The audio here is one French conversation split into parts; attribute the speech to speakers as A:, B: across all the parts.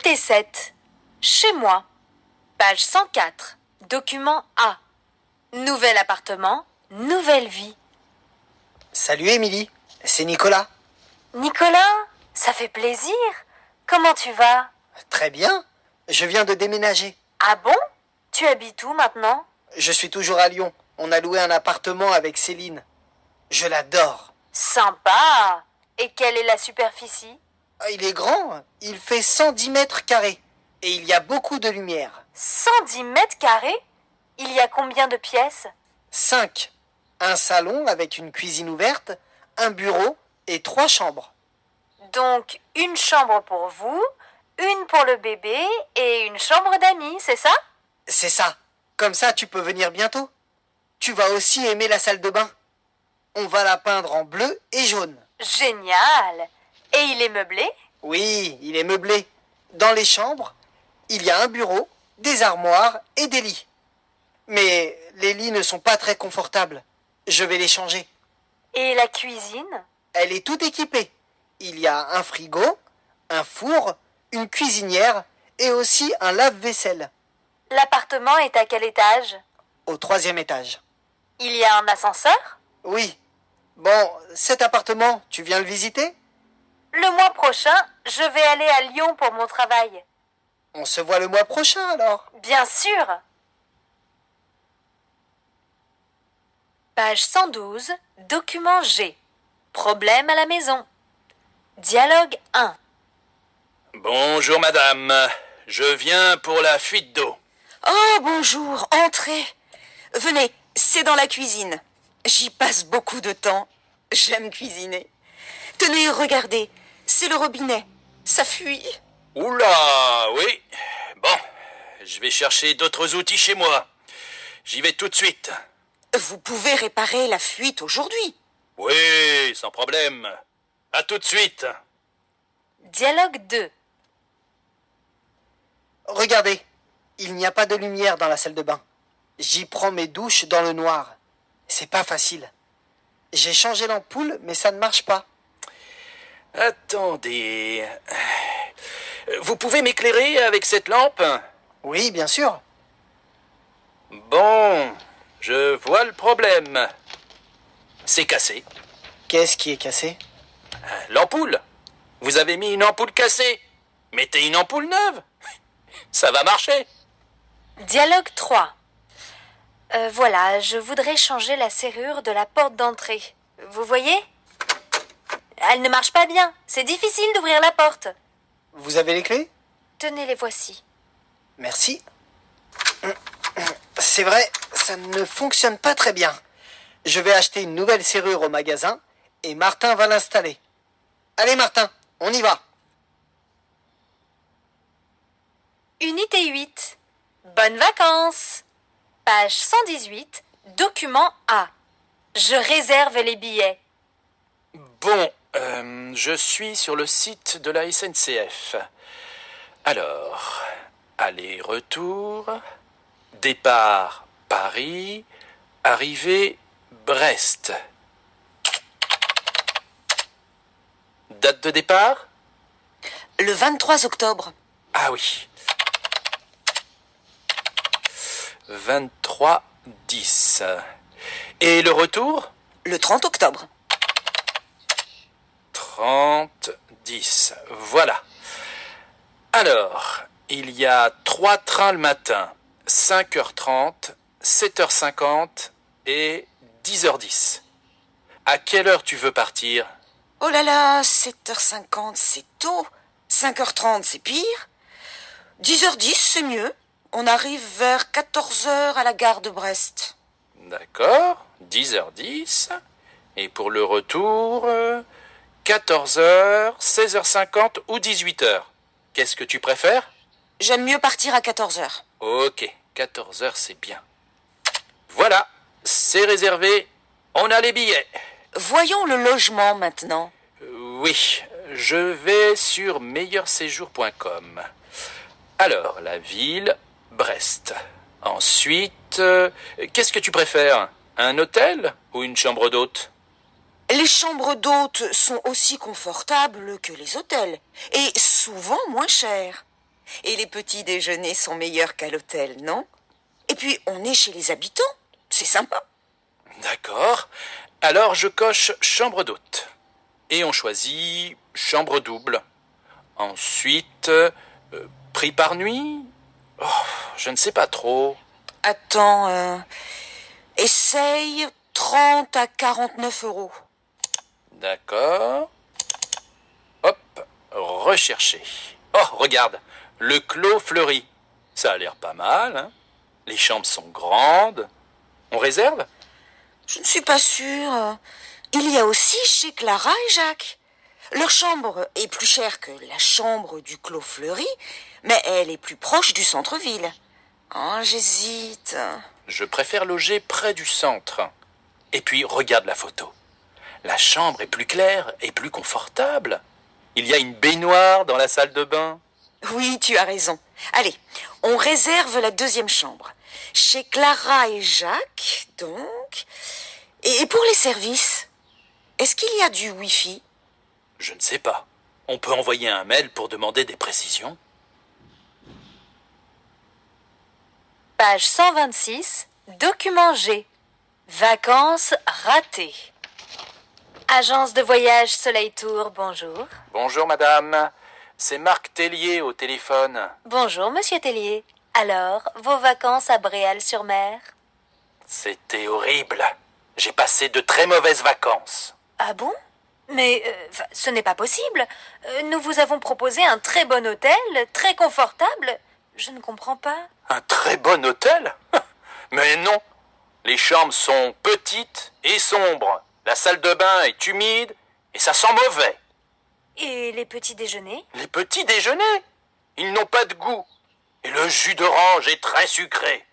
A: Unité 7. Chez moi. Page 104. Document A. Nouvel appartement, nouvelle vie.
B: Salut Émilie, c'est Nicolas.
A: Nicolas, ça fait plaisir. Comment tu vas?
B: Très bien, je viens de déménager.
A: Ah bon? Tu habites où maintenant?
B: Je suis toujours à Lyon. On a loué un appartement avec Céline. Je l'adore.
A: Sympa. Et quelle est la superficie?
B: Il est grand, il fait 110 mètres carrés. Et il y a beaucoup de lumière.
A: 110 mètres carrés? Il y a combien de pièces?
B: 5. Un salon avec une cuisine ouverte, un bureau et 3 chambres.
A: Donc, une chambre pour vous, une pour le bébé et une chambre d'amis, c'est ça?
B: C'est ça. Comme ça, tu peux venir bientôt. Tu vas aussi aimer la salle de bain. On va la peindre en bleu et jaune.
A: Génial. Et il est meublé?
B: Oui, il est meublé. Dans les chambres, il y a un bureau, des armoires et des lits. Mais les lits ne sont pas très confortables. Je vais les changer.
A: Et la cuisine?
B: Elle est toute équipée. Il y a un frigo, un four, une cuisinière et aussi un lave-vaisselle.
A: L'appartement est à quel étage?
B: Au 3e étage.
A: Il y a un ascenseur?
B: Oui. Bon, cet appartement, tu viens le visiter?
A: Le mois prochain, je vais aller à Lyon pour mon travail.
B: On se voit le mois prochain alors.
A: Bien sûr. Page 112, document G. Problème à la maison. Dialogue 1.
C: Bonjour madame, je viens pour la fuite d'eau.
D: Oh, bonjour, entrez. Venez, c'est dans la cuisine. J'y passe beaucoup de temps. J'aime cuisiner. Tenez, regardez, c'est le robinet. Ça fuit.
C: Oula, oui. Bon, je vais chercher d'autres outils chez moi. J'y vais tout de suite.
D: Vous pouvez réparer la fuite aujourd'hui.
C: Oui, sans problème. À tout de suite.
A: Dialogue 2.
B: Regardez, il n'y a pas de lumière dans la salle de bain. J'y prends mes douches dans le noir. C'est pas facile. J'ai changé l'ampoule, mais ça ne marche pas.
C: Attendez. Vous pouvez m'éclairer avec cette lampe?
B: Oui, bien sûr.
C: Bon, je vois le problème. C'est cassé.
B: Qu'est-ce qui est cassé?
C: L'ampoule. Vous avez mis une ampoule cassée. Mettez une ampoule neuve. Ça va marcher.
A: Dialogue 3. Voilà, je voudrais changer la serrure de la porte d'entrée. Vous voyez? Elle ne marche pas bien. C'est difficile d'ouvrir la porte.
B: Vous avez les clés?
A: Tenez, les voici.
B: Merci. C'est vrai, ça ne fonctionne pas très bien. Je vais acheter une nouvelle serrure au magasin et Martin va l'installer. Allez Martin, on y va.
A: Unité 8. Bonnes vacances. Page 118, document A. Je réserve les billets.
C: Bon, je suis sur le site de la SNCF. Alors, aller-retour, départ Paris, arrivée Brest. Date de départ?
D: Le 23 octobre.
C: Ah oui. 23-10. Et le retour?
D: Le 30 octobre.
C: 30-10. Voilà. Alors, il y a 3 trains le matin. 5h30, 7h50 et 10h10. À quelle heure tu veux partir?
D: Oh là là, 7h50, c'est tôt. 5h30, c'est pire. 10h10, c'est mieux. On arrive vers 14h à la gare de Brest.
C: D'accord, 10h10. Et pour le retour, 14h, 16h50 ou 18h. Qu'est-ce que tu préfères?
D: J'aime mieux partir à 14h.
C: Ok, 14h c'est bien. Voilà, c'est réservé. On a les billets.
D: Voyons le logement maintenant.
C: Oui, je vais sur meilleurséjour.com. Alors, la ville, Brest. Ensuite, qu'est-ce que tu préfères? Un hôtel ou une chambre d'hôte?
D: Les chambres d'hôtes sont aussi confortables que les hôtels et souvent moins chères. Et les petits déjeuners sont meilleurs qu'à l'hôtel, non? Et puis, on est chez les habitants. C'est sympa.
C: D'accord. Alors je coche chambre d'hôte. Et on choisit chambre double. Ensuite, prix par nuit? Oh, je ne sais pas trop.
D: Attends, essaye 30 à 49 euros.
C: D'accord. Hop, rechercher. Oh, regarde, le clos fleuri. Ça a l'air pas mal, hein? Les chambres sont grandes. On réserve?
D: Je ne suis pas sûre. Il y a aussi chez Clara et Jacques. Leur chambre est plus chère que la chambre du Clos Fleuri, mais elle est plus proche du centre-ville. Oh, j'hésite.
C: Je préfère loger près du centre. Et puis, regarde la photo. La chambre est plus claire et plus confortable. Il y a une baignoire dans la salle de bain.
D: Oui, tu as raison. Allez, on réserve la deuxième chambre. Chez Clara et Jacques, donc. Et pour les services, est-ce qu'il y a du Wi-Fi?
C: Je ne sais pas. On peut envoyer un mail pour demander des précisions.
A: Page 126, document G. Vacances ratées. Agence de voyage Soleil Tour, bonjour.
C: Bonjour madame. C'est Marc Tellier au téléphone.
A: Bonjour, monsieur Tellier. Alors, vos vacances à Bréal-sur-Mer?
C: C'était horrible. J'ai passé de très mauvaises vacances.
A: Ah bon? Mais ce n'est pas possible. Nous vous avons proposé un très bon hôtel, très confortable. Je ne comprends pas.
C: Un très bon hôtel? Mais non. Les chambres sont petites et sombres. La salle de bain est humide et ça sent mauvais.
A: Et les petits déjeuners?
C: Les petits déjeuners, ils n'ont pas de goût. Et le jus d'orange est très sucré.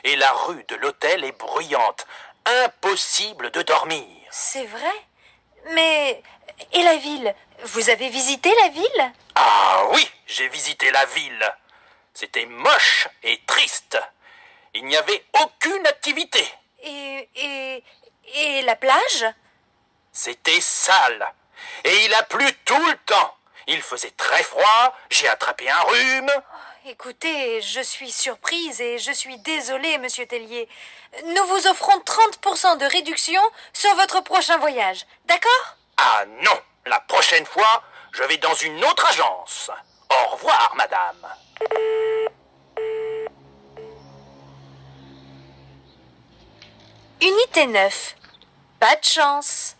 C: Et la rue de l'hôtel est bruyante. Impossible de dormir.
A: C'est vrai? Mais... Et la ville? Vous avez visité la ville?
C: Ah oui, j'ai visité la ville. C'était moche et triste. Il n'y avait aucune activité.
A: Et la plage?
C: C'était sale. Et il a plu tout le temps. Il faisait très froid, j'ai attrapé un rhume.
A: Écoutez, je suis surprise et je suis désolée, monsieur Tellier. Nous vous offrons 30% de réduction sur votre prochain voyage. D'accord?
C: Ah non, la prochaine fois, je vais dans une autre agence. Au revoir, madame.
A: Unité 9. Pas de chance.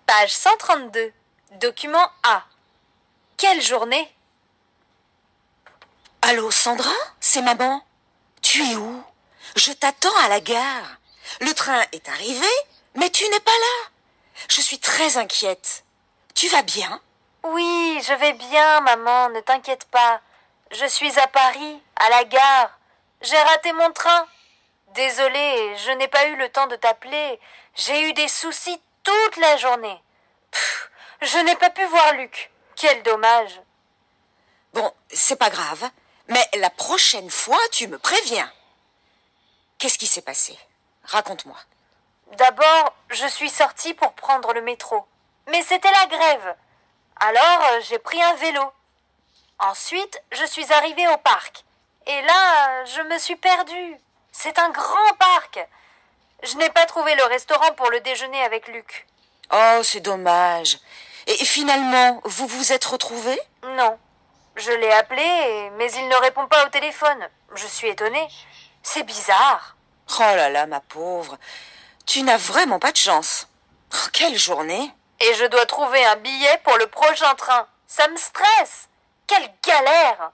A: Page 132. Document A. Quelle journée?
D: Allô, Sandra? C'est maman? Tu es où? Je t'attends à la gare. Le train est arrivé, mais tu n'es pas là. Je suis très inquiète. Tu vas bien?
A: Oui, je vais bien, maman, ne t'inquiète pas. Je suis à Paris, à la gare. J'ai raté mon train. Désolée, je n'ai pas eu le temps de t'appeler. J'ai eu des soucis toute la journée. Je n'ai pas pu voir Luc. Quel dommage.
D: Bon, c'est pas grave, mais la prochaine fois, tu me préviens. Qu'est-ce qui s'est passé? Raconte-moi.
A: D'abord, je suis sortie pour prendre le métro. Mais c'était la grève. Alors, j'ai pris un vélo. Ensuite, je suis arrivée au parc. Et là, je me suis perdue. C'est un grand parc. Je n'ai pas trouvé le restaurant pour le déjeuner avec Luc.
D: Oh, c'est dommage. Et finalement, vous vous êtes retrouvés?
A: Non. Je l'ai appelé, mais il ne répond pas au téléphone. Je suis étonnée. C'est bizarre.
D: Oh là là, ma pauvre. Tu n'as vraiment pas de chance. Oh, quelle journée.
A: Et je dois trouver un billet pour le prochain train. Ça me stresse. Quelle galère.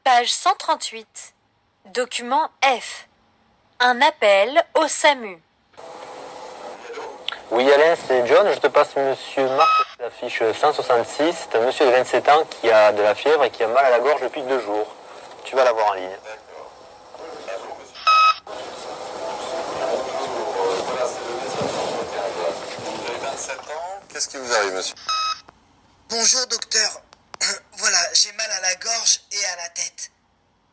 A: Page 138. Document F. Un appel au SAMU.
E: Oui Alain, c'est John, je te passe monsieur Marc, la fiche 166, c'est un monsieur de 27 ans qui a de la fièvre et qui a mal à la gorge depuis 2 jours. Tu vas l'avoir en ligne.
F: Qu'est-ce qui vous arrive, monsieur?
B: Bonjour, docteur. Voilà, j'ai mal à la gorge et à la tête.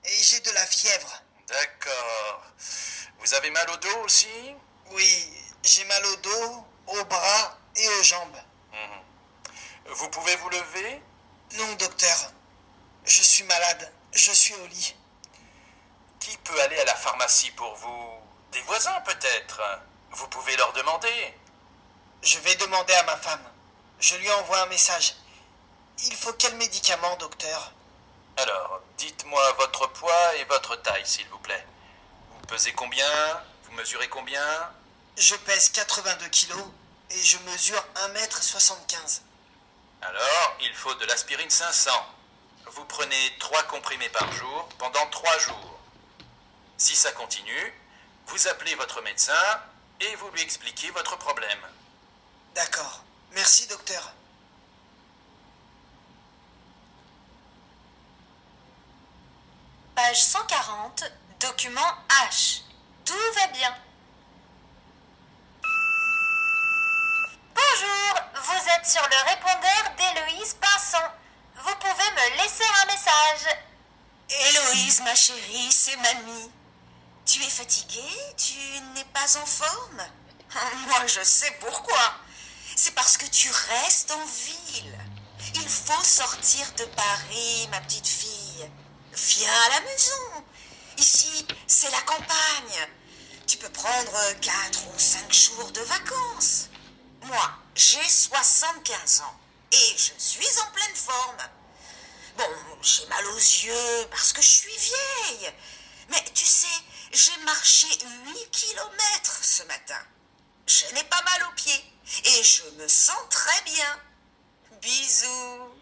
B: Et j'ai de la fièvre.
C: D'accord. Vous avez mal au dos aussi?
B: Oui, j'ai mal au dos, aux bras et aux jambes.
C: Vous pouvez vous lever?
B: Non, docteur. Je suis malade. Je suis au lit.
C: Qui peut aller à la pharmacie pour vous? Des voisins peut-être? Vous pouvez leur demander.
B: Je vais demander à ma femme. Je lui envoie un message. Il faut quel médicament, docteur?
C: Alors, dites-moi votre poids et votre taille, s'il vous plaît. Vous pesez combien? Vous mesurez combien?
B: Je pèse 82 kilos et je mesure 1,75 m.
C: Alors, il faut de l'aspirine 500. Vous prenez 3 comprimés par jour pendant 3 jours. Si ça continue, vous appelez votre médecin et vous lui expliquez votre problème.
B: D'accord. Merci, docteur.
A: Page 140, document H. Tout va bien. Bonjour, vous êtes sur le répondeur d'Héloïse Pinson. Vous pouvez me laisser un message.
D: Héloïse, ma chérie, c'est mamie. Tu es fatiguée? Tu n'es pas en forme? Moi, je sais pourquoi. C'est parce que tu restes en ville. Il faut sortir de Paris, ma petite fille. Viens à la maison. Ici, c'est la campagne. Tu peux prendre 4 ou 5 jours de vacances. Moi, j'ai 75 ans et je suis en pleine forme. Bon, j'ai mal aux yeux parce que je suis vieille. Mais tu sais, j'ai marché 8 kilomètres ce matin. Je n'ai pas mal aux pieds et je me sens très bien. Bisous.